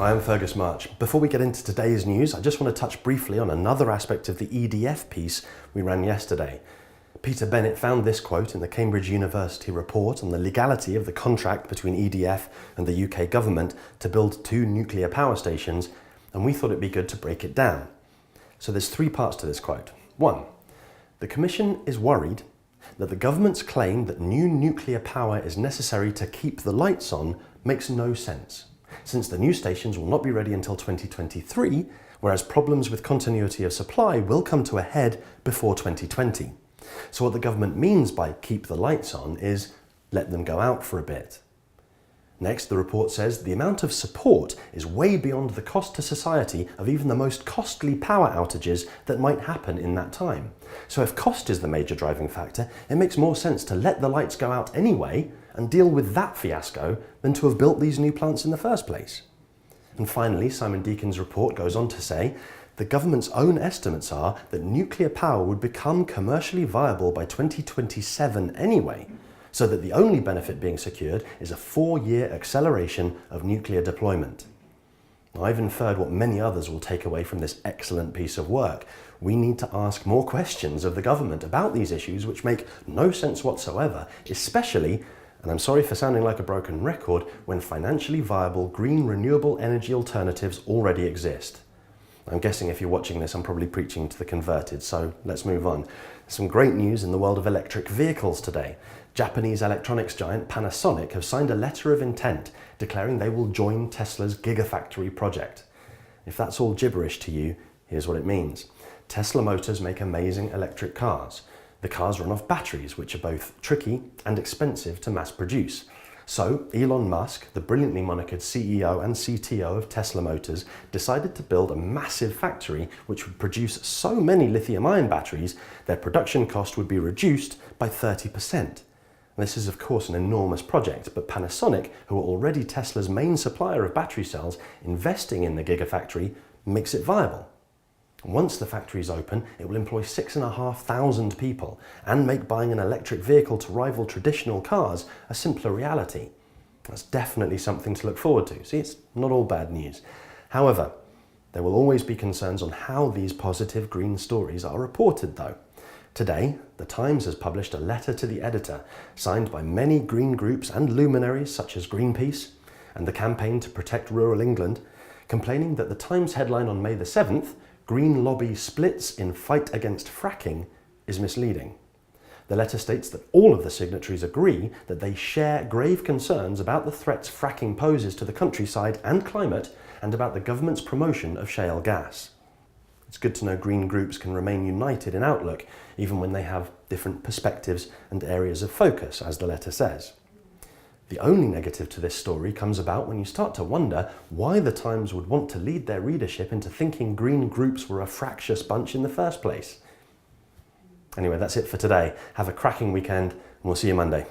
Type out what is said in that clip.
Hi, I'm Fergus March. Before we get into today's news, I just want to touch briefly on another aspect of the EDF piece we ran yesterday. Peter Bennett found this quote in the Cambridge University report on the legality of the contract between EDF and the UK government to build 2 nuclear power stations, and we thought it'd be good to break it down. So there's 3 parts to this quote. 1. The Commission is worried that the government's claim that new nuclear power is necessary to keep the lights on makes no sense, since the new stations will not be ready until 2023, whereas problems with continuity of supply will come to a head before 2020. So what the government means by keep the lights on is let them go out for a bit. Next, the report says the amount of support is way beyond the cost to society of even the most costly power outages that might happen in that time. So if cost is the major driving factor, it makes more sense to let the lights go out anyway and deal with that fiasco than to have built these new plants in the first place. And finally, Simon Deacon's report goes on to say the government's own estimates are that nuclear power would become commercially viable by 2027 anyway, so that the only benefit being secured is a 4-year acceleration of nuclear deployment. I've inferred what many others will take away from this excellent piece of work. We need to ask more questions of the government about these issues which make no sense whatsoever, especially, and I'm sorry for sounding like a broken record, when financially viable green renewable energy alternatives already exist. I'm guessing if you're watching this, I'm probably preaching to the converted, so let's move on. Some great news in the world of electric vehicles today. Japanese electronics giant Panasonic have signed a letter of intent declaring they will join Tesla's gigafactory project. If that's all gibberish to you, here's what it means. Tesla Motors make amazing electric cars. The cars run off batteries, which are both tricky and expensive to mass produce. So Elon Musk, the brilliantly monikered CEO and CTO of Tesla Motors, decided to build a massive factory which would produce so many lithium-ion batteries their production cost would be reduced by 30%. This is of course an enormous project, but Panasonic, who are already Tesla's main supplier of battery cells, investing in the gigafactory makes it viable. Once the factory is open, it will employ 6,500 people and make buying an electric vehicle to rival traditional cars a simpler reality. That's definitely something to look forward to. See, it's not all bad news. However, there will always be concerns on how these positive green stories are reported though. Today, The Times has published a letter to the editor, signed by many green groups and luminaries such as Greenpeace and the Campaign to Protect Rural England, complaining that the Times headline on May the 7th, Green Lobby Splits in Fight Against Fracking, is misleading. The letter states that all of the signatories agree that they share grave concerns about the threats fracking poses to the countryside and climate and about the government's promotion of shale gas. It's good to know green groups can remain united in outlook, even when they have different perspectives and areas of focus, as the letter says. The only negative to this story comes about when you start to wonder why the Times would want to lead their readership into thinking green groups were a fractious bunch in the first place. Anyway, that's it for today. Have a cracking weekend, and we'll see you Monday.